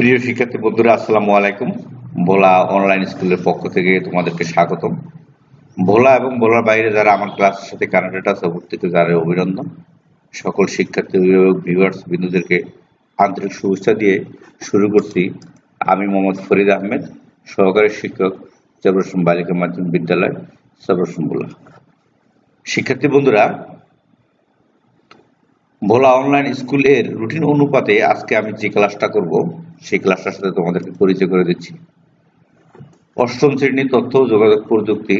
প্রিয় শিক্ষার্থী বন্ধুরা, আসসালামু আলাইকুম। ভোলা অনলাইন স্কুলের পক্ষ থেকে তোমাদেরকে স্বাগতম। ভোলা এবং ভোলার বাইরে যারা আমার ক্লাসের সাথে কানেক্টেড আছে, প্রত্যেককে জানাই অভিনন্দন। সকল শিক্ষার্থী, অভিভাবক, ভিউয়ার্স বিন্দুদেরকে আন্তরিক শুভেচ্ছা দিয়ে শুরু করছি। আমি মোহাম্মদ ফরিদ আহমেদ, সহকারী শিক্ষক, চরবরসম বালিকা মাধ্যমিক বিদ্যালয়, চরবরসম ভোলা। শিক্ষার্থী বন্ধুরা, ভোলা অনলাইন স্কুলের রুটিন অনুপাতে আজকে আমি যে ক্লাসটা করব সেই ক্লাসটার সাথে তোমাদেরকে পরিচয় করে দিচ্ছি। অষ্টম শ্রেণী তথ্য ও যোগাযোগ প্রযুক্তি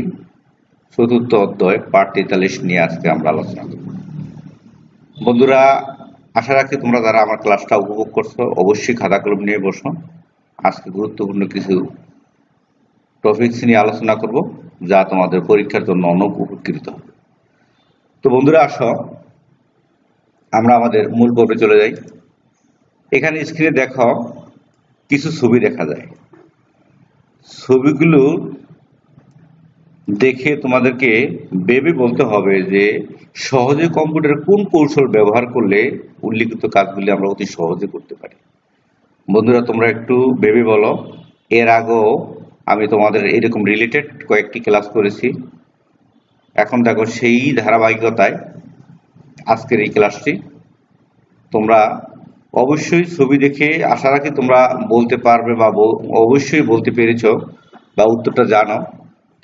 চতুর্থ অধ্যায় পাঠ 43 নিয়ে আজকে আমরা আলোচনা করব। বন্ধুরা, আশা রাখি তোমরা যারা আমার ক্লাসটা উপভোগ করছো অবশ্যই খাতা কলম নিয়ে বসো। আজকে গুরুত্বপূর্ণ কিছু টপিকস নিয়ে আলোচনা করব যা তোমাদের পরীক্ষার জন্য অনেক উপকৃত হবে। তো বন্ধুরা, আসো আমরা আমাদের মূল পর্বে চলে যাই। এখানে স্ক্রিনে দেখো কিছু ছবি দেখা যায়। ছবিগুলো দেখে তোমাদেরকে ভেবে বলতে হবে যে সহজে কম্পিউটারের কোন কৌশল ব্যবহার করলে উল্লিখিত কাজগুলি আমরা অতি সহজে করতে পারি। বন্ধুরা, তোমরা একটু ভেবে বলো। এর আগেও আমি তোমাদের এরকম রিলেটেড কয়েকটি ক্লাস করেছি। এখন দেখো সেই ধারাবাহিকতায় আজকের এই ক্লাসটি। তোমরা অবশ্যই ছবি দেখে আশা রাখি তোমরা বলতে পারবে বা অবশ্যই বলতে পেরেছ বা উত্তরটা জানো।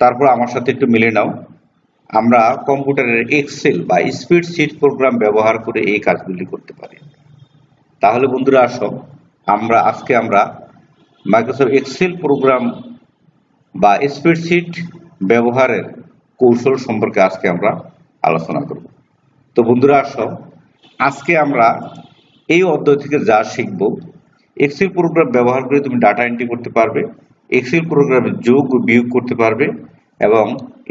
তারপর আমার সাথে একটু মিলে নাও। আমরা কম্পিউটারের এক্সেল বা স্প্রেডশিট প্রোগ্রাম ব্যবহার করে এই কাজগুলি করতে পারি। তাহলে বন্ধুরা, আসো আজকে আমরা মাইক্রোসফট এক্সেল প্রোগ্রাম বা স্প্রেডশিট ব্যবহারের কৌশল সম্পর্কে আজকে আমরা আলোচনা করব। তো বন্ধুরা, আসো আজকে আমরা এই অধ্যায় থেকে যা শিখব, এক্সেল প্রোগ্রাম ব্যবহার করে তুমি ডাটা এন্ট্রি করতে পারবে, এক্সেল প্রোগ্রামে যোগ ও বিয়োগ করতে পারবে এবং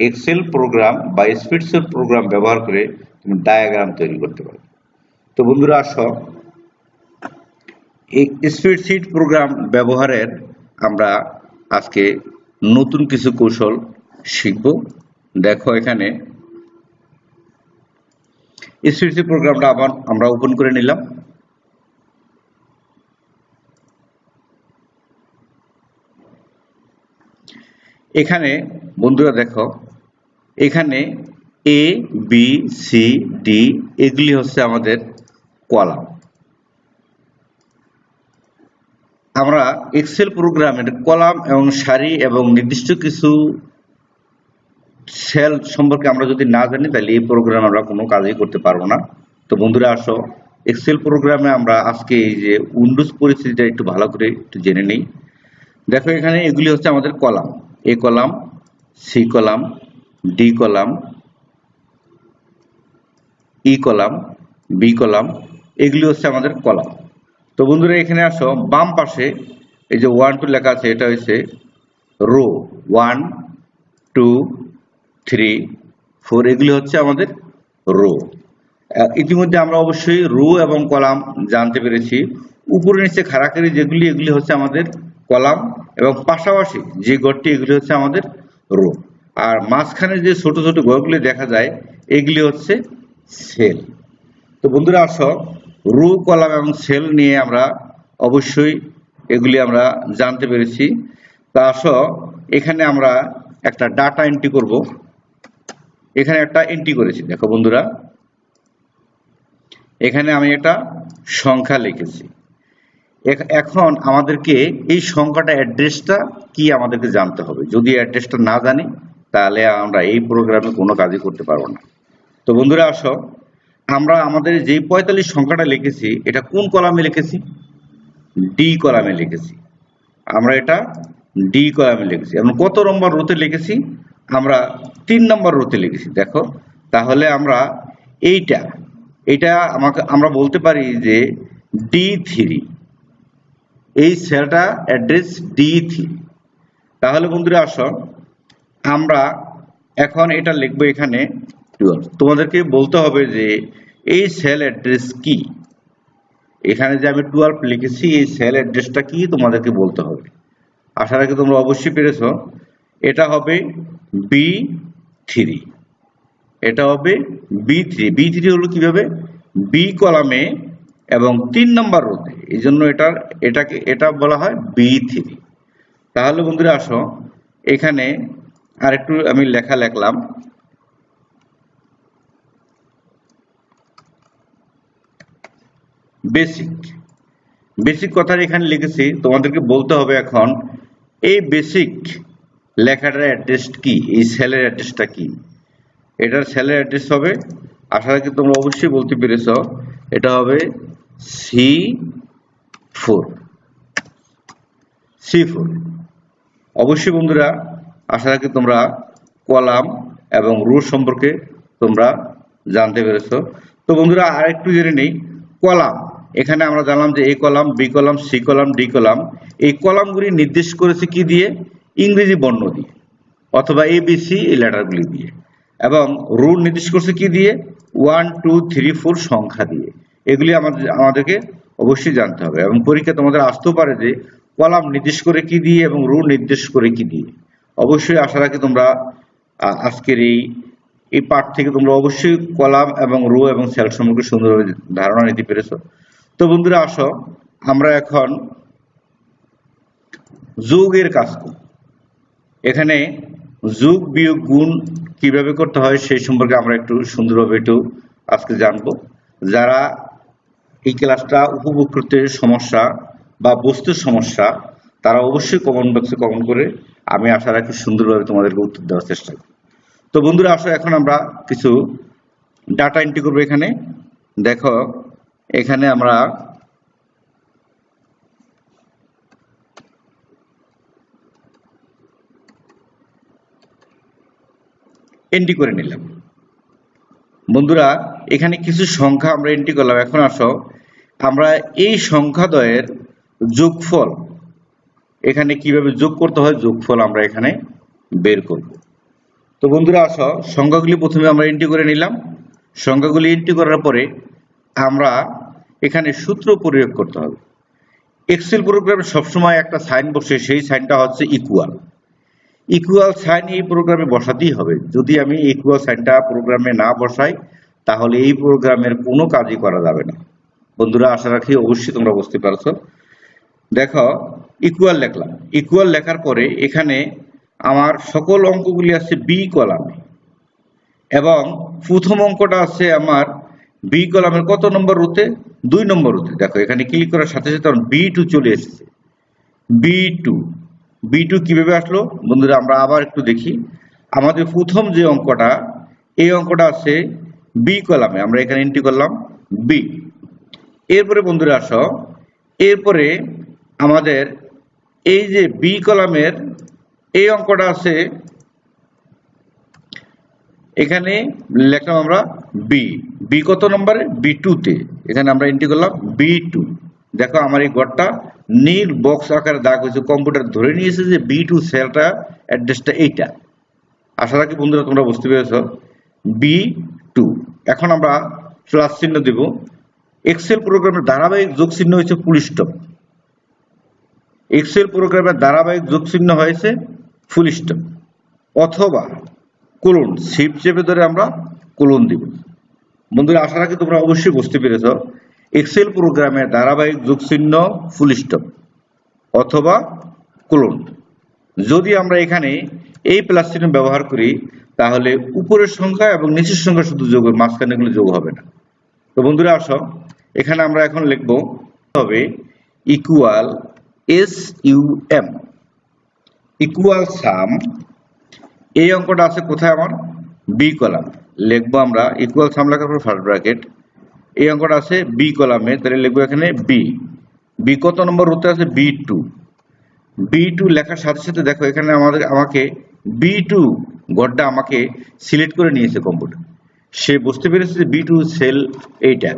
এক্সেল প্রোগ্রাম বা স্প্রেডশিট প্রোগ্রাম ব্যবহার করে তুমি ডায়াগ্রাম তৈরি করতে পারবে। তো বন্ধুরা, আসো এই স্প্রেডশিট প্রোগ্রাম ব্যবহারের আমরা আজকে নতুন কিছু কৌশল শিখব। দেখো, এখানে স্প্রেডশিট প্রোগ্রামটা আবার আমরা ওপেন করে নিলাম। এখানে বন্ধুরা দেখো, এখানে এ বি সি ডি এগুলি হচ্ছে আমাদের কলাম। আমরা এক্সেল প্রোগ্রামের কলাম এবং সারি এবং নির্দিষ্ট কিছু সেল সম্পর্কে আমরা যদি না জানি তাহলে এই প্রোগ্রাম আমরা কোনো কাজই করতে পারবো না। তো বন্ধুরা, আসো এক্সেল প্রোগ্রামে আমরা আজকে এই যে উইন্ডোজ পরিস্থিতিটা একটু ভালো করে একটু জেনে নেই। দেখো, এখানে এগুলি হচ্ছে আমাদের column. A column, C column, D column, E column, B column, এগুলি হচ্ছে আমাদের কলাম। তো বন্ধুরা, এখানে আসো বাম পাশে এই যে 1 2 লেখা আছে, এটা হচ্ছে রো। 1 2 3 4 এগুলি হচ্ছে আমাদের রো। ইতিমধ্যে আমরা অবশ্যই রো এবং কলাম জানতে পেরেছি। উপরে নিচে খাড়াখাড়ি যেগুলি এগুলি হচ্ছে আমাদের কলাম এবং পাশাপাশি যে ঘরটি এগুলি হচ্ছে আমাদের রো। আর মাঝখানে যে ছোট ছোট ঘরগুলি দেখা যায় এগুলি হচ্ছে সেল। তো বন্ধুরা, আসো রো, কলাম এবং সেল নিয়ে আমরা অবশ্যই এগুলি আমরা জানতে পেরেছি। তা আসো এখানে আমরা একটা ডাটা এন্ট্রি করব। এখানে একটা এন্ট্রি করেছি। দেখো বন্ধুরা, এখানে আমি একটা সংখ্যা লিখেছি। এখন আমাদেরকে এই সংখ্যাটা অ্যাড্রেসটা কি আমাদেরকে জানতে হবে। যদি অ্যাড্রেসটা না জানি তাহলে আমরা এই প্রোগ্রামে কোনো কাজই করতে পারবো না। তো বন্ধুরা, আসো আমরা আমাদের যে 45 সংখ্যাটা লিখেছি এটা কোন কলামে লিখেছি? ডি কলামে লিখেছি। আমরা এটা ডি কলামে লিখেছি এবং কত নম্বর রোতে লিখেছি? আমরা 3 নম্বর রোতে লিখেছি। দেখো, তাহলে আমরা এইটা আমরা বলতে পারি যে D3, এই সেলটা অ্যাড্রেস D3। তাহলে বন্ধুরা, আসো আমরা এখন এটা লিখবো এখানে 12। তোমাদেরকে বলতে হবে যে এই সেল অ্যাড্রেস কি। এখানে যে আমি 12 লিখেছি এই সেল অ্যাড্রেসটা কি তোমাদেরকে বলতে হবে। আশা রাখি তোমরা অবশ্যই পেরেছো। এটা হবে B3। এটা হবে B3 হলো কিভাবে? বি কলামে এবং 3 নম্বর রোতে, এই জন্য এটা বলা হয় B3। তাহলে বন্ধুরা আসো এখানে আরেকটু আমি লেখা লিখলাম, বেসিক কথাটা এখানে লিখেছি, তোমাদেরকে বলতে হবে এখন এই বেসিক লেখাটার অ্যাড্রেস কি, এই সেলের অ্যাড্রেসটা কি। এটার সেলের অ্যাড্রেস হবে, আশা রাখি তোমরা অবশ্যই বলতে পেরেছ, এটা হবে C4। অবশ্যই বন্ধুরা আশা রাখি তোমরা কলাম এবং রো সম্পর্কে তোমরা জানতে পেরেছ। তো বন্ধুরা আরেকটু জেনে নেই, কলাম এখানে আমরা জানলাম যে A column, B column, C column, D column. এই কলামগুলি নির্দেশ করেছে কি দিয়ে? ইংরেজি বর্ণ দিয়ে অথবা ABC এই লেটারগুলি দিয়ে, এবং রো নির্দেশ করছে কি দিয়ে? 1 2 3 4 সংখ্যা দিয়ে। এগুলি আমাদেরকে অবশ্যই জানতে হবে, এবং পরীক্ষা তোমাদের আসতেও পারে যে কলাম নির্দেশ করে কি দিয়ে এবং রো নির্দেশ করে কি দিয়ে। অবশ্যই আশা রাখি তোমরা আজকের এই পাঠ থেকে তোমরা অবশ্যই কলাম এবং রো এবং সেল সম্পর্কে সুন্দরভাবে ধারণা নিতে পেরেছো। তো বন্ধুরা আসো আমরা এখন যোগের কাজ করব। এখানে যোগ বিয়োগ গুণ কিভাবে করতে হয় সেই সম্পর্কে আমরা একটু সুন্দরভাবে আজকে জানবো। যারা এই ক্লাসটা উপভোগ করতে সমস্যা বা বুঝতে সমস্যা, তারা অবশ্যই কমেন্ট বক্সে কমেন্ট করে, আমি আশা রাখি সুন্দরভাবে তোমাদেরকে উত্তর দেওয়ার চেষ্টা করব। তো বন্ধুরা আসো এখন আমরা কিছু ডাটা এন্ট্রি করবো। এখানে দেখো, এখানে আমরা এন্ট্রি করে নিলাম। বন্ধুরা এখানে কিছু সংখ্যা আমরা এন্ট্রি করলাম। এখন আসো আমরা এই সংখ্যাদ্বয়ের যোগফল এখানে কিভাবে যোগ করতে হয়, যোগফল আমরা এখানে বের করব। তো বন্ধুরা আসো সংখ্যাগুলি প্রথমে আমরা এন্ট্রি করে নিলাম। সংখ্যাগুলি এন্ট্রি করার পরে আমরা এখানে সূত্র প্রয়োগ করতে হবে। এক্সেল প্রোগ্রামে সবসময় একটা সাইন বসে, সেই সাইনটা হচ্ছে ইকুয়াল সাইন এই প্রোগ্রামে বসাতেই হবে। যদি আমি ইকুয়াল সাইনটা প্রোগ্রামে না বসাই তাহলে এই প্রোগ্রামের কোনো কাজই করা যাবে না। বন্ধুরা আশা রাখি অবশ্যই তোমরা বুঝতে পারছো। দেখো ইকুয়াল লিখলাম, ইকুয়াল লেখার পরে এখানে আমার সকল অঙ্কগুলি আছে বি কলামে, এবং প্রথম অঙ্কটা আছে আমার বি কলামের কত নম্বর রোতে? 2 নম্বর রোতে। দেখো এখানে ক্লিক করার সাথে সাথে B2 চলে এসেছে। B2 কিভাবে আসলো বন্ধুরা আমরা আবার একটু দেখি। আমাদের প্রথম যে অঙ্কটা, এই অঙ্কটা আছে বি কলামে, আমরা এখানে এন্ট্রি করলাম বি। এরপরে বন্ধুরা আসো, এরপরে আমাদের এই যে বি কলামের এই অঙ্কটা আছে, এখানে লিখলাম আমরা বি কত নম্বরে? B2 তে। এখানে আমরা এন্ট্রি করলাম B2। দেখো আমার এই ঘরটা নীল বক্স আকারে দাগ হয়েছে, কম্পিউটার ধরে নিয়েছে যে B2 সেলটা অ্যাড্রেসটা এইটা। আশা রাখি বন্ধুরা তোমরা বুঝতে পেরেছো। B2। এখন আমরা প্লাস চিহ্ন দেব। এক্সেল প্রোগ্রামের ধারাবাহিক যোগ চিহ্ন হয়েছে ফুল স্টপ। এক্সেল প্রোগ্রামের ধারাবাহিক যোগ চিহ্ন হয়েছে ফুল স্টপ অথবা কোলন, শিফট চেপে ধরে আমরা কোলন দিব। বন্ধুরা আশা রাখি তোমরা অবশ্যই বুঝতে পেরেছো। এক্সেল প্রোগ্রামের ধারাবাহিক যোগ চিহ্ন ফুল স্টপ অথবা কোলন। যদি আমরা এখানে এই প্লাস চিহ্ন ব্যবহার করি তাহলে উপরের সংখ্যা এবং নিচের সংখ্যা শুধু যোগ হবে, মাঝখানে এগুলো যোগ হবে না। তো বন্ধুরা আসো এখানে আমরা এখন লিখব হবে ইকুয়াল SUM, ইকুয়াল সাম। এই অঙ্কটা আছে কোথায়? আমার বি কলাম। লিখবো আমরা ইকুয়াল সাম লেখার পর ফার্স্ট ব্র্যাকেট। এই অঙ্কটা আছে বি কলামে, তাহলে লিখবো এখানে বি কত নম্বর রোতে আছে? B2 লেখার সাথে সাথে দেখো এখানে আমাকে B2 ঘরটা আমাকে সিলেক্ট করে নিয়েছে কম্পিউটার। সে বুঝতে পেরেছে যে B2 সেল এইটা,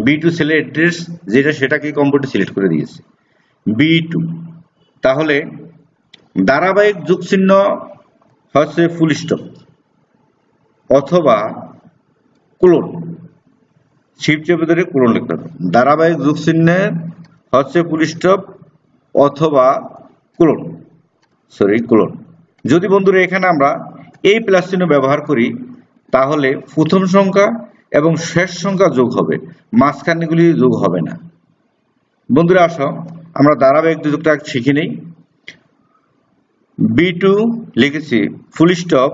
B2 সেলের অ্যাড্রেস যেটা সেটাকে কম্পিউটার সিলেক্ট করে দিয়েছে B2। তাহলে ধারাবাহিক যোগ চিহ্ন হচ্ছে ফুল স্টপ অথবা কোলন, শিফট চেপে ধরে কোলন লিখতে হবে। ধারাবাহিক যোগ চিহ্নের হচ্ছে ফুল স্টপ অথবা কোলন। যদি বন্ধুরা এখানে আমরা এই প্লাস চিহ্ন ব্যবহার করি তাহলে প্রথম সংখ্যা এবং শেষ সংখ্যা যোগ হবে, মাঝখানেগুলি যোগ হবে না। বন্ধুরা আসো আমরা ধারাবাহিক যোগটা শিখে নেই। B2 লিখেছি ফুল স্টপ,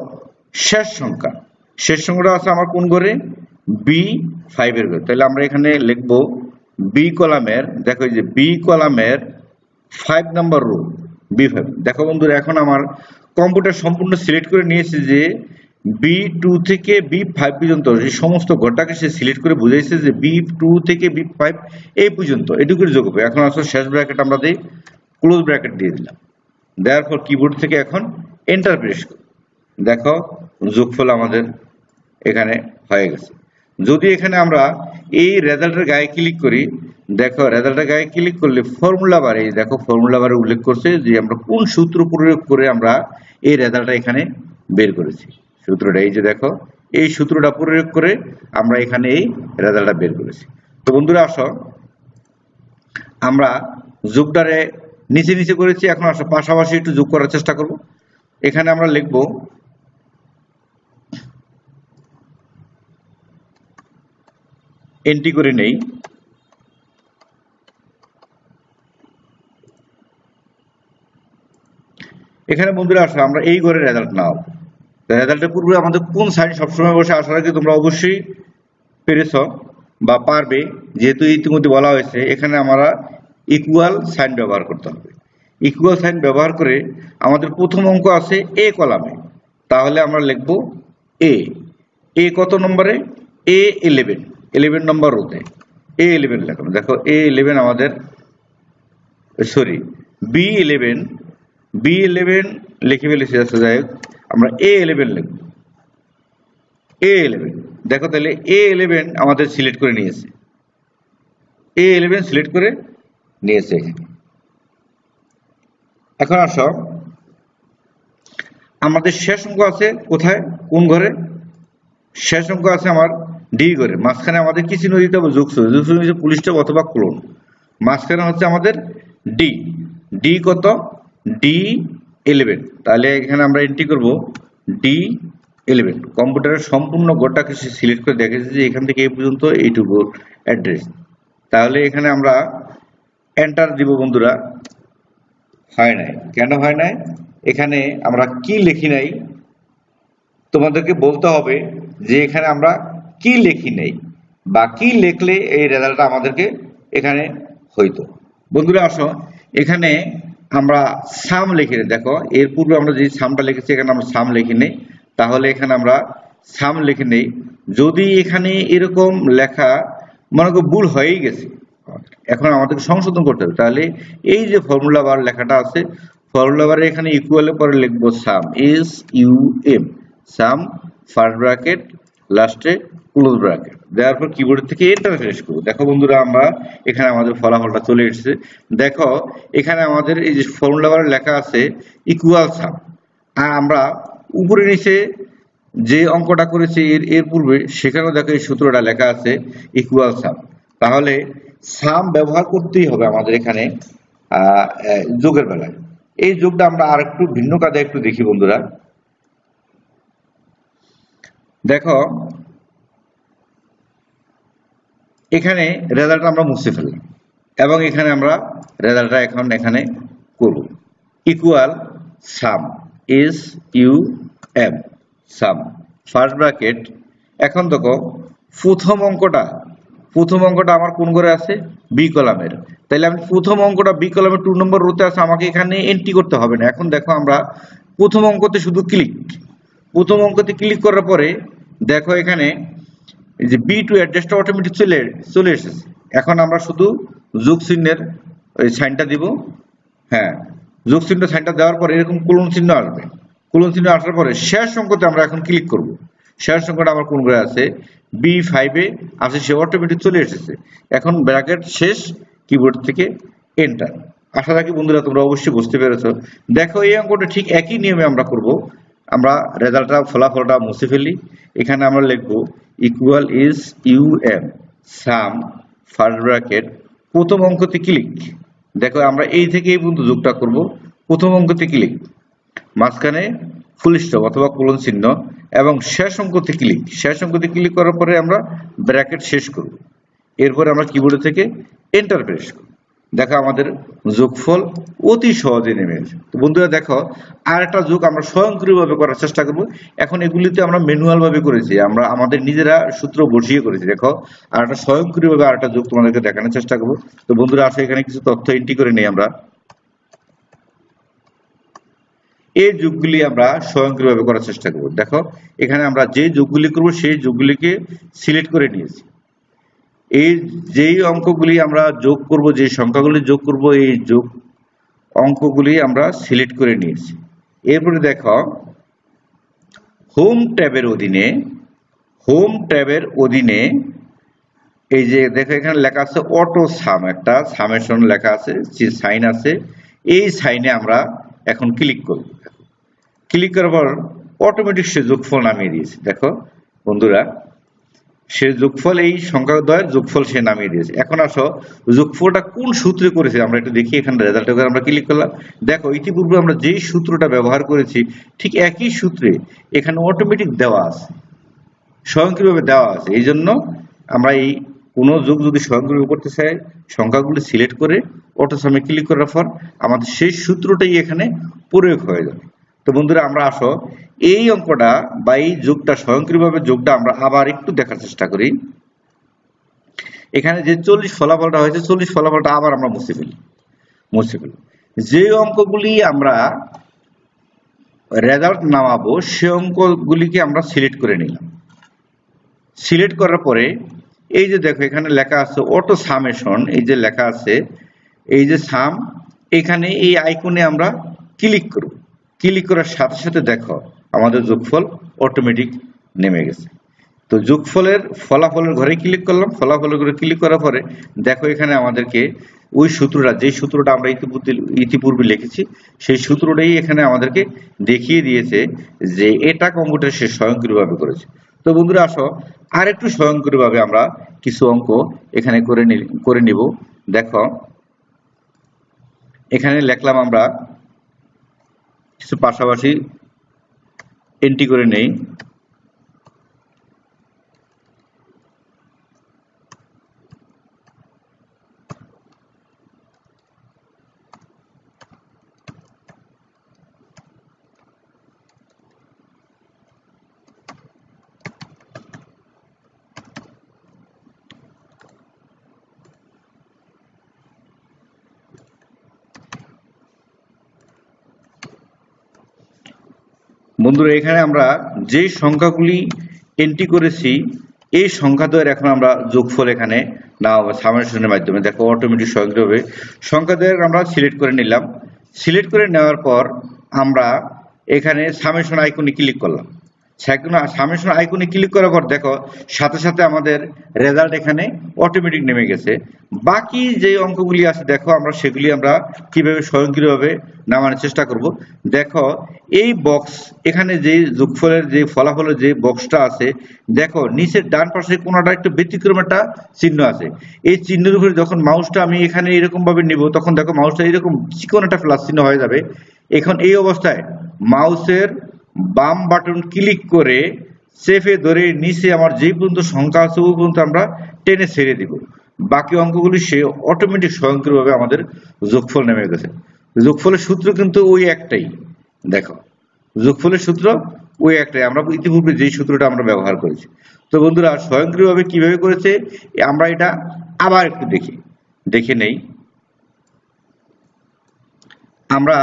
শেষ সংখ্যাটা আছে আমার কোন ঘরে? B5 এর ঘরে। তাহলে আমরা এখানে লিখবো বি কলামের, দেখো এই যে বি কলামের 5 নাম্বার রো B5। দেখো বন্ধুরা এখন আমার কম্পিউটার সম্পূর্ণ সিলেক্ট করে নিয়েছে যে B2 থেকে B5 পর্যন্ত এই সমস্ত ঘরটাকে সে সিলেক্ট করে বুঝাইছে যে B2 থেকে B5 এই পর্যন্ত এটুকুর যোগ হবে। এখন আসলে শেষ ব্র্যাকেট আমরা দিই, ক্লোজ ব্র্যাকেট দিয়ে দিলাম, দেওয়ার পর কিবোর্ড থেকে এখন এন্টার প্রেস করি। দেখো যোগফল আমাদের এখানে হয়ে গেছে। যদি এখানে আমরা এই রেজাল্টের গায়ে ক্লিক করি, দেখো রেজাল্টের গায়ে ক্লিক করলে ফর্মুলা বারে, দেখো ফর্মুলা বারে উল্লেখ করছে যে আমরা কোন সূত্র প্রয়োগ করে আমরা এই রেজাল্টটা এখানে বের করেছি। সূত্রটা এই যে দেখো, এই সূত্রটা প্রয়োগ করে আমরা এখানে এই রেজাল্টটা বের করেছি। তো বন্ধুরা আসো আমরা যোগটারে নিচে নিচে করেছি, এখন আসো পাশাপাশি একটু যোগ করার চেষ্টা করব। এখানে আমরা লিখব এন্ট্রি করে নেই, এখানে বন্ধুরা আসো আমরা এই ঘরের রেজাল্ট নাও। রেজাল্টের পূর্বে আমাদের কোন সাইন সবসময় বসে আসার আগে তোমরা অবশ্যই পেরেছ বা পারবে, যেহেতু ইতিমধ্যে বলা হয়েছে এখানে আমরা ইকুয়াল সাইন ব্যবহার করতে হবে। ইকুয়াল সাইন ব্যবহার করে আমাদের প্রথম অঙ্ক আছে এ কলামে, তাহলে আমরা লিখব এ কত নম্বরে? A11 নম্বর রোতে A11 লেখো। দেখো A11 আমাদের সরি B11 লিখে ফেলেছি, যাই হোক আমরা A11 লিখব। A11 দেখো তাহলে A11 আমাদের সিলেক্ট করে নিয়েছে, A11 সিলেক্ট করে নিয়েছে। এখন আসো আমাদের শেষ অঙ্ক আছে কোথায়, কোন ঘরে? শেষ অঙ্ক আছে আমার ডি ঘরে। মাঝখানে আমাদের কি চিহ্ন দিতে হবে? যোগচিহ্ন হচ্ছে ফুল স্টপ অথবা কোলন। মাঝখানে হচ্ছে আমাদের ডি কত? D11। তাহলে এখানে আমরা এন্ট্রি করব D11। কম্পিউটারের সম্পূর্ণ ঘরটাকে সিলেক্ট করে দেখেছি যে এখান থেকে এই পর্যন্ত এইটুকু অ্যাড্রেস। তাহলে এখানে আমরা এন্টার দিব। বন্ধুরা হয় নাই, কেন হয় নাই? এখানে আমরা কি লিখি নাই, তোমাদেরকে বলতে হবে যে এখানে আমরা কি লিখি নাই বা কি লিখলে এই রেজাল্টটা আমাদেরকে এখানে হইতো। বন্ধুরা আসো এখানে আমরা সাম লিখে নেই। দেখো এর পূর্বে আমরা যে সামটা লিখেছি এখানে আমরা সাম লিখে নেই, তাহলে এখানে আমরা সাম লিখে নেই। যদি এখানে এরকম লেখা মনে করো ভুল হয়েই গেছে, এখন আমাদেরকে সংশোধন করতে হবে। তাহলে এই যে ফর্মুলা বার লেখাটা আছে, ফর্মুলা বারে এখানে ইকুয়ালের পরে লিখবো সাম, SUM, সাম ফার্স্ট ব্র্যাকেট লাস্টে ক্লোজ ব্র্যাকেট, দেওয়ার পর কিবোর্ড থেকে এন্টার প্রেস করব। দেখো বন্ধুরা আমরা এখানে আমাদের ফলাফলটা চলে এসেছে। দেখো এখানে আমাদের এই যে ফর্মুলা বারে লেখা আছে ইকুয়াল সাম, আর আমরা উপরে নিচে যে অঙ্কটা করেছি এর পূর্বে সেখানেও দেখো এই সূত্রটা লেখা আছে ইকুয়াল সাম। তাহলে সাম ব্যবহার করতেই হবে আমাদের এখানে যোগের বেলায়। এই যোগটা আমরা আর একটু ভিন্ন কাজে একটু দেখি বন্ধুরা। দেখো এখানে রেজাল্ট আমরা মুছে ফেললাম এবং এখানে আমরা রেজাল্টটা এখন এখানে করব। ইকুয়াল সাম, SUM, সাম ফার্স্ট ব্র্যাকেট। এখন দেখো প্রথম অঙ্কটা আমার কোন ঘরে আছে? বি কলামের। তাহলে আমি প্রথম অঙ্কটা বি কলামের 2 নম্বর রোতে আছে, আমাকে এখানে এন্ট্রি করতে হবে না। এখন দেখো আমরা প্রথম অঙ্কতে শুধু প্রথম অঙ্কতে ক্লিক করার পরে দেখো এখানে যে B2 অ্যাড্রেসটা অটোমেটিক চলে এসেছে। এখন আমরা শুধু যোগ চিহ্নের ওই সাইনটা দিব। হ্যাঁ, যোগ চিহ্ন সাইনটা দেওয়ার পরে এরকম কোলন চিহ্ন আসবে। কোলন চিহ্ন আসার পরে শেষ অঙ্কতে আমরা এখন ক্লিক করব। শেষ অঙ্কটা আমার কোন ঘরে আছে? B5 এ আছে, সে অটোমেটিক চলে এসেছে। এখন ব্র্যাকেট শেষ, কিবোর্ড থেকে এন্টার। আশা রাখি বন্ধুরা তোমরা অবশ্যই বুঝতে পেরেছো। দেখো এই অঙ্কটা ঠিক একই নিয়মে আমরা করব। আমরা রেজাল্টটা ফলাফলটা মুছে ফেলি। এখানে আমরা লিখব ইকুয়াল SUM, সাম ফার্স্ট ব্র্যাকেট প্রথম অঙ্কতে ক্লিক। দেখো আমরা এই থেকে এই পর্যন্ত যোগটা করব। প্রথম অঙ্কতে ক্লিক, মাঝখানে ফুল স্টপ অথবা কোলন চিহ্ন এবং শেষ অঙ্কতে ক্লিক। শেষ অঙ্কতে ক্লিক করার পরে আমরা ব্র্যাকেট শেষ করব। এরপরে আমরা কিবোর্ড থেকে এন্টার প্রেস করব। দেখো আমাদের যোগফল অতি সহজে নেমে আসে। তো বন্ধুরা দেখো আর একটা যোগ আমরা স্বয়ংক্রিয়ভাবে করার চেষ্টা করব। এখন এগুলিতে আমরা ম্যানুয়াল ভাবে করেছি, আমরা আমাদের নিজেরা সূত্র বসিয়ে করেছি। দেখো আর একটা স্বয়ংক্রিয়ভাবে আর একটা যোগ তোমাদেরকে দেখানোর চেষ্টা করব। তো বন্ধুরা আসলে এখানে কিছু তথ্য এন্ট্রি করে নেই আমরা। এই যোগগুলি আমরা স্বয়ংক্রিয়ভাবে করার চেষ্টা করব। দেখো এখানে আমরা যে যোগগুলি করব সেই যোগগুলিকে সিলেক্ট করে নিয়েছি। এই যেই অঙ্কগুলি আমরা যোগ করব, যে সংখ্যাগুলি যোগ করব, এই যোগ অঙ্কগুলি আমরা সিলেক্ট করে নিয়েছি। এরপরে দেখো হোম ট্যাবের অধীনে এই যে দেখো এখানে লেখা আছে অটো সাম, একটা সামেশন লেখা আছে, যে সাইন আছে, এই সাইনে আমরা এখন ক্লিক করব। ক্লিক করার পর অটোমেটিক সে যোগফল নামিয়ে দিয়েছে। দেখো বন্ধুরা সে যোগফল, এই সংখ্যাদ্বয়ের যোগফল সে নামিয়ে দিয়েছে। এখন আসো যোগফলটা কোন সূত্রে করেছে আমরা একটু দেখি। এখানে রেজাল্ট আমরা ক্লিক করলাম। দেখো ইতিপূর্বে আমরা যেই সূত্রটা ব্যবহার করেছি ঠিক একই সূত্রে এখানে অটোমেটিক দেওয়া আছে, স্বয়ংক্রিয়ভাবে দেওয়া আছে। এই জন্য আমরা এই কোনো যোগ যদি স্বয়ংক্রিয় করতে চাই, সংখ্যাগুলি সিলেক্ট করে অটো সামে ক্লিক করার পর আমাদের সেই সূত্রটাই এখানে প্রয়োগ হয়ে যাবে। তো বন্ধুরা আমরা আসো এই অঙ্কটা বা এই যোগটা স্বয়ংক্রিয়ভাবে যোগটা আমরা আবার একটু দেখার চেষ্টা করি। এখানে যে 40 ফলাফলটা হয়েছে, 40 ফলাফলটা আবার আমরা মুছে ফেলি। যে অঙ্কগুলি আমরা রেজাল্ট নামাবো সে অঙ্কগুলিকে আমরা সিলেক্ট করে নিলাম। সিলেক্ট করার পরে এই যে দেখো এখানে লেখা আছে অটো সামেশন, এই যে লেখা আছে এই যে সাম, এখানে এই আইকনে আমরা ক্লিক করব। ক্লিক করার সাথে সাথে দেখো আমাদের যোগফল অটোমেটিক নেমে গেছে। তো যোগফলের ফলাফলের ঘরে ক্লিক করলাম। ফলাফলের ঘরে ক্লিক করার পরে দেখো এখানে আমাদেরকে ওই সূত্রটা, যে সূত্রটা আমরা ইতিপূর্বে লিখেছি সেই সূত্রটাই এখানে আমাদেরকে দেখিয়ে দিয়েছে যে এটা কম্পিউটার সে স্বয়ংক্রিয়ভাবে করেছে। তো বন্ধুরা আসো আর একটু স্বয়ংক্রিয়ভাবে আমরা কিছু অঙ্ক এখানে করে নিব। দেখো এখানে লিখলাম আমরা কিছু পাশাপাশি এন্ট্রি করে নেই। বন্ধুরা এখানে আমরা যে সংখ্যাগুলি এন্ট্রি করেছি এই সংখ্যাদ্বয়ের এখন আমরা যোগফল এখানে নাও সামেশনের মাধ্যমে দেখো অটোমেটিক স্বয়ংক্রিয়ভাবে সংখ্যাদ্বয়ের আমরা সিলেক্ট করে নিলাম। সিলেক্ট করে নেওয়ার পর আমরা এখানে সামেশন আইকনে ক্লিক করলাম। সামেশন আইকনে ক্লিক করার পর দেখো সাথে সাথে আমাদের রেজাল্ট এখানে অটোমেটিক নেমে গেছে। বাকি যে অঙ্কগুলি আছে দেখো আমরা সেগুলি আমরা কিভাবে স্বয়ংক্রিয়ভাবে নামানোর চেষ্টা করব। দেখো এই বক্স এখানে যে যোগফলের যে ফলাফলের যে বক্সটা আছে দেখো নিচের ডান পাশে কোনটা একটু ব্যতিক্রম একটা চিহ্ন আছে। এই চিহ্নের উপরে যখন মাউসটা আমি এখানে এরকম ভাবে নিব তখন দেখো মাউসটা এরকম চিকন একটা প্লাস চিহ্ন হয়ে যাবে। এখন এই অবস্থায় মাউসের বাম বাটন ক্লিক করে সেফে ধরে নিচে আমার যে পর্যন্ত সংখ্যা আছে ওই পর্যন্ত আমরা টেনে ছেড়ে দিব। বাকি অঙ্কগুলি সে অটোমেটিক স্বয়ংক্রিয়ভাবে আমাদের যোগফল নেমে গেছে। যোগফলের সূত্র কিন্তু ওই একটাই। দেখো যোগফলের সূত্র ওই একটাই, আমরা ইতিপূর্বে যে সূত্রটা আমরা ব্যবহার করেছি। তো বন্ধুরা স্বয়ংক্রিয়ভাবে কিভাবে করেছে আমরা এটা আবার একটু দেখে নেই। আমরা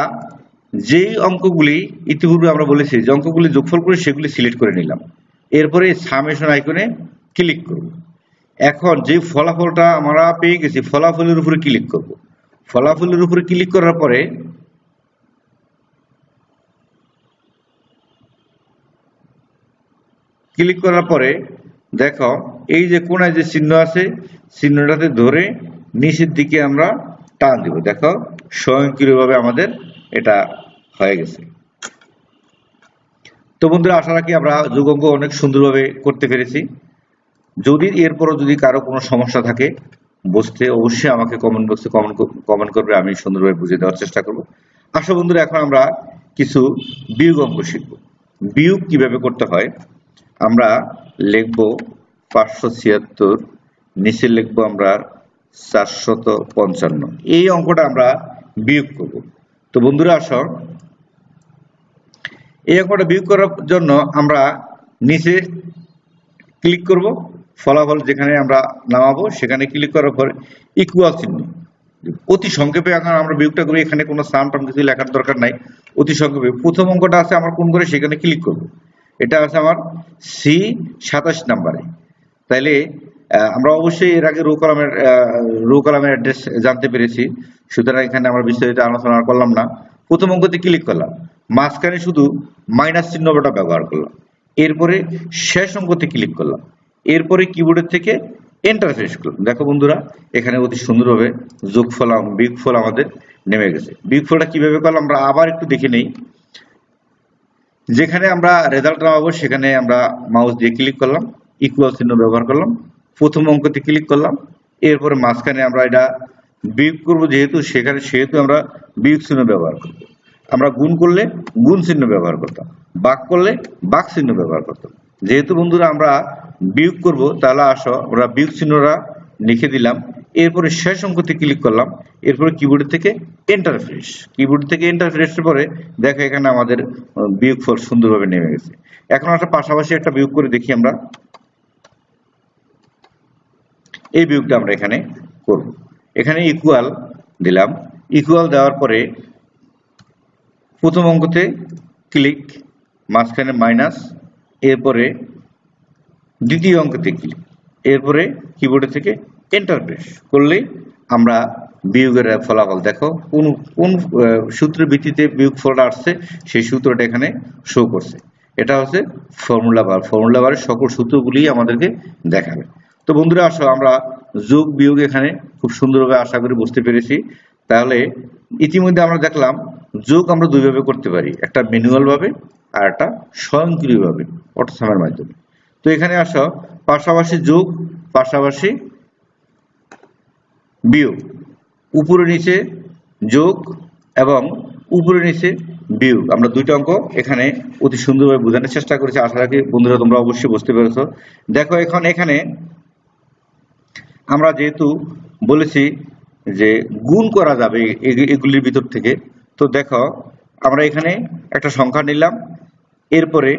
যেই অঙ্কগুলি ইতিপূর্বে আমরা বলেছি যে অঙ্কগুলি যোগফল করে সেগুলি সিলেক্ট করে নিলাম। এরপরে সামেশন আইকনে ক্লিক করব। এখন যে ফলাফলটা আমরা পেয়ে গেছি ফলাফলের উপরে ক্লিক করব। ফলাফলের উপরে ক্লিক করার পরে দেখো এই যে কোণায় যে চিহ্ন আছে চিহ্নটাতে ধরে নিচের দিকে আমরা টান দিব। দেখো স্বয়ংক্রিয়ভাবে আমাদের এটা হয়ে গেছে। তো বন্ধুরা আশা রাখি আমরা যোগ অঙ্ক অনেক সুন্দরভাবে করতে পেরেছি। যদি এরপরও যদি কারো কোনো সমস্যা থাকে বুঝতে অবশ্যই আমাকে কমেন্ট বক্সে কমেন্ট করবে, আমি সুন্দরভাবে বুঝিয়ে দেওয়ার চেষ্টা করব। আসো বন্ধুরা এখন আমরা কিছু বিয়োগ অঙ্ক শিখব। বিয়োগ কিভাবে করতে হয়, আমরা লিখব 576, নিচে লিখব আমরা 455। এই অঙ্কটা আমরা বিয়োগ করব। তো বন্ধুরা আসো, এই অঙ্কটা বিয়োগ করার জন্য আমরা নিচে ক্লিক করব, ফলাফল যেখানে আমরা নামাবো সেখানে ক্লিক করার পর ইকুয়াল চিহ্ন, অতি সংক্ষেপে এখন আমরা বিয়োগটা করি, এখানে কোনো সাম টাম কিছু লেখার দরকার নাই, অতি সংক্ষেপে প্রথম অঙ্কটা আছে আমার কোন করে সেখানে ক্লিক করব, এটা আছে আমার সি 27 নম্বরে। তাইলে আমরা অবশ্যই এর আগে রো কলামের অ্যাড্রেস জানতে পেরেছি, সুতরাং এখানে আমরা বিস্তারিত আলোচনা করলাম না। প্রথম অঙ্কতে ক্লিক করলাম, মাঝখানে শুধু মাইনাস চিহ্নটা ব্যবহার করলাম, এরপরে শেষ অঙ্কতে ক্লিক করলাম, এরপরে কিবোর্ডের থেকে এন্টার প্রেস করলাম। দেখো বন্ধুরা, এখানে অতি সুন্দরভাবে যোগফল বিয়োগফল আমাদের নেমে গেছে। বিয়োগফলটা কিভাবে করলাম আমরা আবার একটু দেখে নেই। যেখানে আমরা রেজাল্ট নামাবো সেখানে আমরা মাউস দিয়ে ক্লিক করলাম, ইকুয়াল চিহ্ন ব্যবহার করলাম, প্রথম অঙ্কতে ক্লিক করলাম, এরপরে মাঝখানে আমরা এটা বিয়োগ করব, সেহেতু আমরা বিয়োগ চিহ্ন ব্যবহার করব। আমরা গুণ করলে গুণ চিহ্ন ব্যবহার করতাম, ভাগ করলে ভাগ চিহ্ন ব্যবহার করতাম। যেহেতু বন্ধুরা আমরা বিয়োগ করব, তাহলে আসো আমরা বিয়োগ চিহ্নটা লিখে দিলাম, এরপরে শেষ অঙ্কতে ক্লিক করলাম, এরপরে কিবোর্ড থেকে এন্টার প্রেস, কিবোর্ড থেকে এন্টার প্রেসের পরে দেখো এখানে আমাদের বিয়োগফল সুন্দরভাবে নেমে গেছে। এখন আমরা পাশাপাশি একটা বিয়োগ করে দেখি আমরা, এই বিয়োগটা আমরা এখানে করব। এখানে ইকুয়াল দিলাম, ইকুয়াল দেওয়ার পরে প্রথম অঙ্কতে ক্লিক, মাঝখানে মাইনাস, এরপরে দ্বিতীয় অঙ্কতে ক্লিক, এরপরে কিবোর্ড থেকে এন্টার প্রেস করলেই আমরা বিয়োগের ফলাফল দেখো কোন সূত্রের ভিত্তিতে বিয়োগ ফলটা আসছে সেই সূত্রটা এখানে শো করছে। এটা হচ্ছে ফর্মুলা বার, ফর্মুলা বারের সকল সূত্রগুলি আমাদেরকে দেখাবে। তো বন্ধুরা আসো, আমরা যোগ বিয়োগ এখানে খুব সুন্দরভাবে আশা করি বুঝতে পেরেছি। তাহলে ইতিমধ্যে আমরা দেখলাম যোগ আমরা দুইভাবে করতে পারি, একটা ম্যানুয়াল ভাবে আর একটা স্বয়ংক্রিয়ভাবে অটোসামের মাধ্যমে। তো এখানে আসো, পাশাপাশি যোগ, পাশাপাশি বিয়োগ, উপরে নিচে যোগ এবং উপরে নিচে বিয়োগ, আমরা দুইটা অঙ্ক এখানে অতি সুন্দরভাবে বোঝানোর চেষ্টা করেছি। আশা রাখি বন্ধুরা তোমরা অবশ্যই বুঝতে পেরেছো। দেখো এখন এখানে আমরা যেহেতু বলেছি যে গুণ করা যাবে এগুলির ভিতর থেকে, তো দেখো আমরা এখানে একটা সংখ্যা নিলাম, এরপরে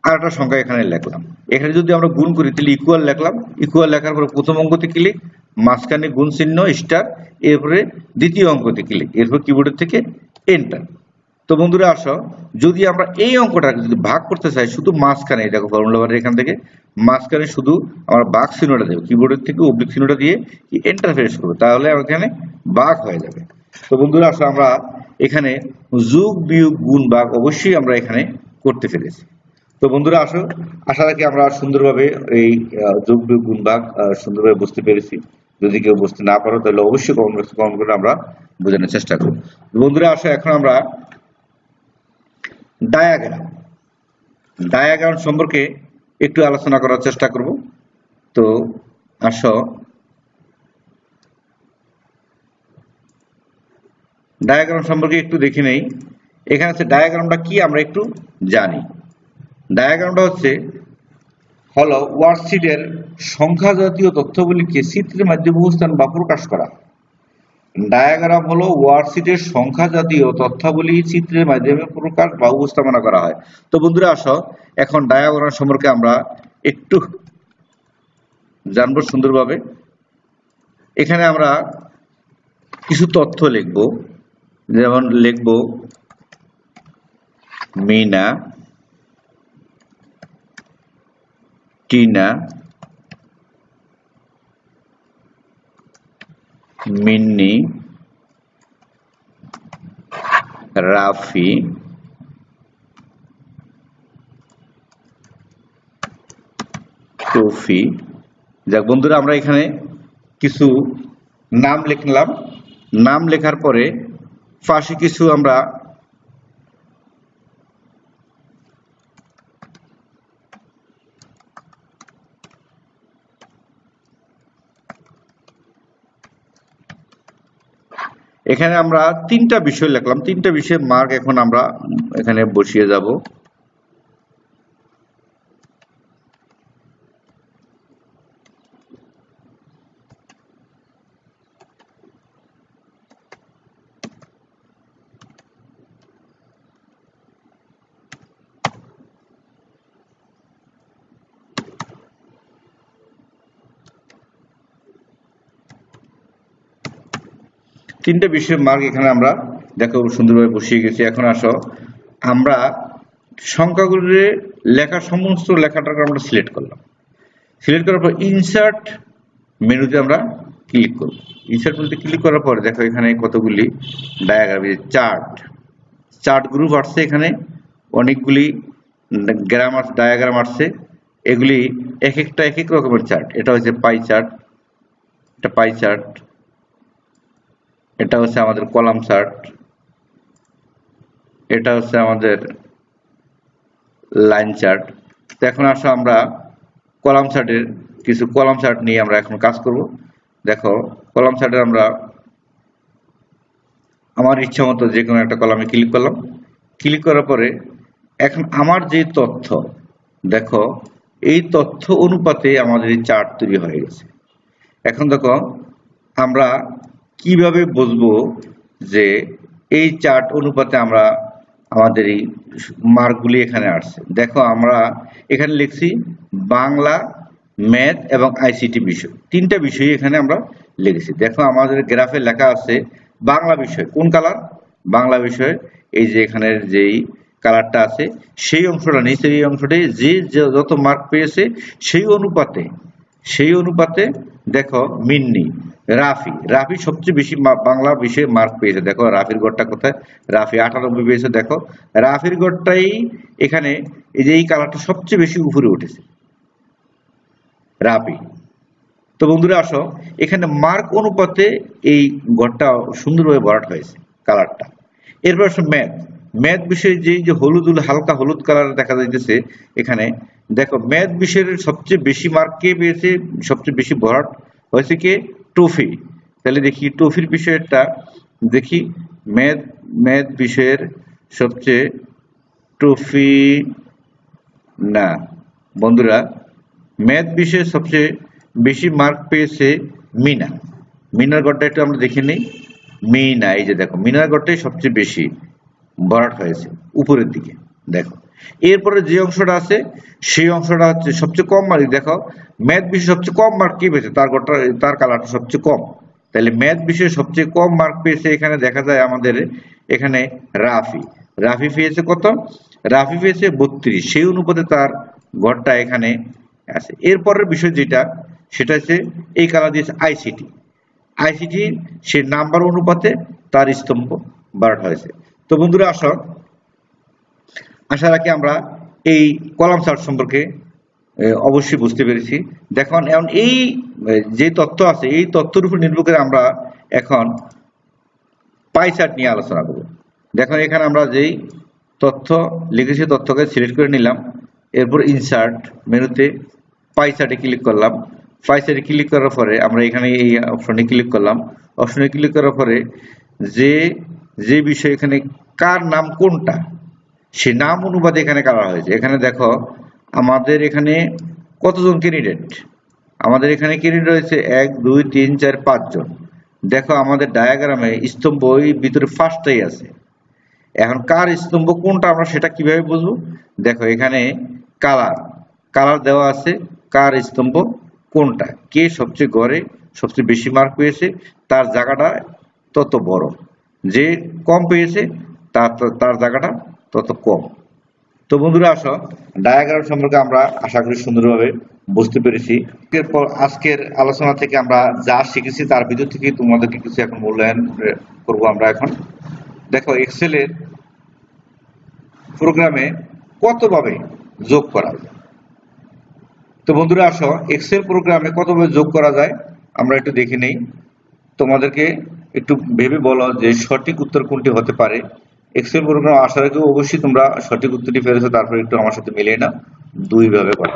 আর একটা সংখ্যা এখানে লিখলাম। এখানে যদি আমরা গুণ করি তাহলে ইকুয়াল লিখলাম, ইকুয়াল লেখার পরে প্রথম অঙ্কতে ক্লিক, মাঝখানে গুণ চিহ্ন স্টার, এরপরে দ্বিতীয় অঙ্কতে ক্লিক, এরপর কিবোর্ডের থেকে এন্টার। তো বন্ধুরা আসো, যদি আমরা এই অঙ্কটা যদি ভাগ করতে চাই, শুধু মাঝখানে দেখো ফর্মুলা বারের এখান থেকে মাঝখানে শুধু আমরা ভাগ চিহ্নটা দেবো, কিবোর্ডের থেকে অবলিক চিহ্নটা দিয়ে এন্টার প্রেস করবো, তাহলে এখানে ভাগ হয়ে যাবে। তো বন্ধুরা আসো, আমরা এখানে যোগ বিয়োগ গুণ ভাগ অবশ্যই আমরা এখানে করতে পেরেছি। তো বন্ধুরা আসো, আশা রাখি আমরা সুন্দরভাবে এই যোগ বিয়োগ গুণ ভাগ সুন্দরভাবে বুঝতে পেরেছি। যদি কেউ বুঝতে না পারো তাহলে অবশ্যই কমেন্ট করে আমরা বোঝানোর চেষ্টা করব। বন্ধুরা আসো, এখন আমরা ডায়াগ্রাম সম্পর্কে একটু আলোচনা করার চেষ্টা করব। তো আসো, ডায়াগ্রাম সম্পর্কে একটু দেখে নেই। এখানে হচ্ছে ডায়াগ্রামটা কি আমরা একটু জানি। ডায়াগ্রামটা হলো ওয়ার্কশিটের সংখ্যা জাতীয় তথ্যগুলিকে চিত্রের মাধ্যমে উপস্থাপন বা প্রকাশ করা। ডায়াগ্রাম হলো ওয়ার্কশিটের সংখ্যা জাতীয় তথ্যাবলী চিত্রের মাধ্যমে প্রকাশ বা উপস্থাপনা করা হয়। তো বন্ধুরা আসো, এখন ডায়াগ্রাম সম্পর্কে আমরা একটু জানবো সুন্দরভাবে। এখানে আমরা কিছু তথ্য লিখব, যেমন লিখব মিনা, টিনা, মিন্নি, রাফি, টফি। যাক বন্ধুরা, আমরা এখানে কিছু নাম লিখলাম, নাম লেখার পরে পাশে কিছু আমরা এখানে আমরা তিনটা বিষয় লিখলাম, তিনটা বিষয়ের মার্ক এখন আমরা এখানে বসিয়ে যাব। তিনটা বিষয়ের মার্ক এখানে আমরা দেখো সুন্দরভাবে বসিয়ে গেছি। এখন আসো আমরা সংখ্যাগুলোর লেখা সমস্ত লেখাটাকে আমরা সিলেক্ট করলাম। সিলেক্ট করার পর ইনসার্ট মেনুতে আমরা ক্লিক করব। ইনসার্ট মেনুতে ক্লিক করার পর দেখো এখানে কতগুলি ডায়াগ্রাম, চার্ট গ্রুপ আসছে, এখানে অনেকগুলি ডায়াগ্রাম আসছে। এগুলি এক একটা এক এক রকমের চার্ট। এটা হচ্ছে পাই চার্ট, এটা পাই চার্ট, এটা হচ্ছে আমাদের কলাম চার্ট, এটা হচ্ছে আমাদের লাইন চার্ট। তো এখন আসো আমরা কলাম চার্টের কিছু কলাম চার্ট নিয়ে আমরা এখন কাজ করব। দেখো কলাম চার্টে আমরা আমার ইচ্ছা মতো যে কোনো একটা কলামে ক্লিক করলাম। ক্লিক করার পরে এখন আমার যে তথ্য, দেখো এই তথ্য অনুপাতে আমাদের এই চার্ট তৈরি হয়ে গেছে। এখন দেখো আমরা কিভাবে বুঝবো যে এই চার্ট অনুপাতে আমরা আমাদের এই মার্কগুলি এখানে আসছে। দেখো আমরা এখানে লিখছি বাংলা, ম্যাথ এবং আইসিটি বিষয়, তিনটা বিষয় এখানে আমরা লিখেছি। দেখো আমাদের গ্রাফে লেখা আছে বাংলা বিষয় কোন কালার, বাংলা বিষয় এই যে এখানের যেই কালারটা আছে সেই অংশটা নিচে, এই অংশটাই যে যত মার্ক পেয়েছে সেই অনুপাতে দেখো মিন্নি, রাফি সবচেয়ে বেশি বাংলা বিষয়ে মার্ক পেয়েছে। দেখো রাফির গড়টা কোথায়, রাফি 98 পেয়েছে। দেখো রাফির গড়টাই এখানে এই যে এই কালারটা সবচেয়ে বেশি উপরে উঠেছে, রাফি। তো বন্ধুরা আসো এখানে মার্ক অনুপাতে এই গড়টা সুন্দরভাবে ভরাট হয়েছে কালারটা। এরপর আসো ম্যাথ বিষয়ে যে হলুদ হালকা হলুদ কালার দেখা যাইতেছে এখানে, দেখো ম্যাথ বিষয়ের সবচেয়ে বেশি মার্ক কে পেয়েছে, সবচেয়ে বেশি ভরাট হয়েছে কে, টফি। তাহলে দেখি টফির বিষয়টা দেখি, ম্যাথ বিষয়ের সবচেয়ে টফি না বন্ধুরা, ম্যাথ বিষয়ে সবচেয়ে বেশি মার্ক পেয়েছে মিনার গড়টা একটু আমরা দেখে নিই। মিনা, এই যে দেখো মিনার গড়টাই সবচেয়ে বেশি ভরাট হয়েছে উপরের দিকে। দেখো এরপরে যে অংশটা আছে সেই অংশটা হচ্ছে সবচেয়ে কম মার্ক। দেখো ম্যাথ বিষয়ে সবচেয়ে কম মার্ক কে পেয়েছে, তার কালারটা সবচেয়ে কম। তাহলে ম্যাথ বিষয়ে সবচেয়ে কম মার্ক পেয়েছে এখানে দেখা যায় আমাদের এখানে রাফি পেয়েছে কত, রাফি পেয়েছে 32, সেই অনুপাতে তার গড়টা এখানে আছে। এরপরের বিষয় যেটা সেটা হচ্ছে এই কালার দিয়েছে আইসিটি সে নাম্বার অনুপাতে তার স্তম্ভ ভরাট হয়েছে। তো বন্ধুরা আসো আশা রাখি আমরা এই কলাম চার্ট সম্পর্কে অবশ্যই বুঝতে পেরেছি। দেখুন এখন এই যে তথ্য আছে এই তথ্যের উপর নির্ভর করে আমরা এখন পাই চার্ট নিয়ে আলোচনা করব। দেখুন এখানে আমরা যেই তথ্য লিখেছি তথ্যকে সিলেক্ট করে নিলাম, এরপর ইনসার্ট মেনুতে পাই চার্টে ক্লিক করলাম। পাই চার্টে ক্লিক করার পরে আমরা এখানে এই অপশনে ক্লিক করলাম। অপশনে ক্লিক করার পরে যে বিষয় এখানে কার নাম কোনটা সে নাম অনুপাতে এখানে করা হয়েছে। এখানে দেখো আমাদের এখানে কতজন ক্যান্ডিডেট, আমাদের এখানে ক্যান্ডিডেট রয়েছে 1 2 3 4 5 জন। দেখো আমাদের ডায়াগ্রামে স্তম্ভ ওই ভিতরে ফার্স্টটাই আছে। এখন কার স্তম্ভ কোনটা আমরা সেটা কিভাবে বুঝবো, দেখো এখানে কালার দেওয়া আছে, কার স্তম্ভ কোনটা, কে সবচেয়ে গড়ে সবচেয়ে বেশি মার্ক পেয়েছে তার জায়গাটা তত বড়, যে কম পেয়েছে তার জায়গাটা তত কম। তো বন্ধুরা আসো ডায়াগ্রাম সম্পর্কে আমরা আশা করি সুন্দরভাবে বুঝতে পেরেছি। এরপর আজকের আলোচনা থেকে আমরা যা শিখেছি তার ভিতর থেকে তোমাদেরকে কিছু এখন মূল্যায়ন করব আমরা এখন। দেখো এক্সেলের প্রোগ্রামে কতভাবে যোগ করা যায়। তো বন্ধুরা আসো এক্সেল প্রোগ্রামে কতভাবে যোগ করা যায় আমরা একটু দেখে নেই। তোমাদেরকে একটু ভেবে বলো যে সঠিক উত্তর কোনটি হতে পারে। এক্সেল প্রোগ্রাম আসার আগে অবশ্যই তোমরা সঠিক উত্তরটি পেয়েছো, তারপরে একটু আমার সাথে মিলিয়ে নাও। দুইভাবে করা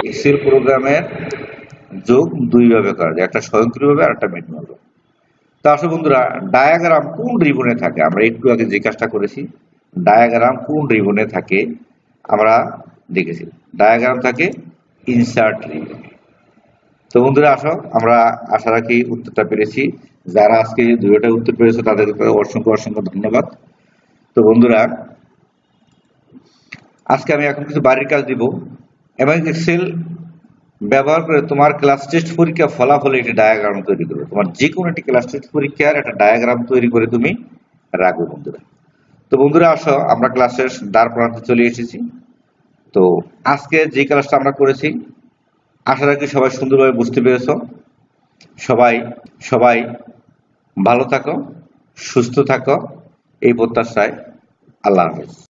এক্সেল প্রোগ্রামের যোগ দুইভাবে করা যায়, একটা স্বয়ংক্রিয়ভাবে আর একটা ম্যানুয়াল। তো আসো বন্ধুরা ডায়াগ্রাম কোন রিবনে থাকে, আমরা একটু আগে যে কাজটা করেছি ডায়াগ্রাম কোন রিবনে থাকে আমরা দেখেছি, ডায়াগ্রাম থাকে ইনসার্ট রিবনে। তো বন্ধুরা আসো আমরা আশা রাখি উত্তরটা পেরেছি। যারা আজকে দুইটা উত্তর পেরেছে তাদেরকে অসংখ্য ধন্যবাদ। তো বন্ধুরা আজকে আমি এখন কিছু বাড়ির কাজ দিব এবং এক্সেল ব্যবহার করে তোমার ক্লাস টেস্ট পরীক্ষা ফলাফলে একটি ডায়াগ্রাম তৈরি করবে। তোমার যে কোনো একটি ক্লাস টেস্ট পরীক্ষার একটা ডায়াগ্রাম তৈরি করে তুমি রাখবে বন্ধুরা। তো বন্ধুরা আসো, আমরা ক্লাসের দ্বার প্রান্তে চলে এসেছি। তো আজকে যে ক্লাসটা আমরা করেছি, আশা রাখি সবাই সুন্দরভাবে বুঝতে পেরেছো। সবাই সবাই ভালো থাকো, সুস্থ থাকো, এই প্রত্যাশায়। আল্লাহ হাফেজ।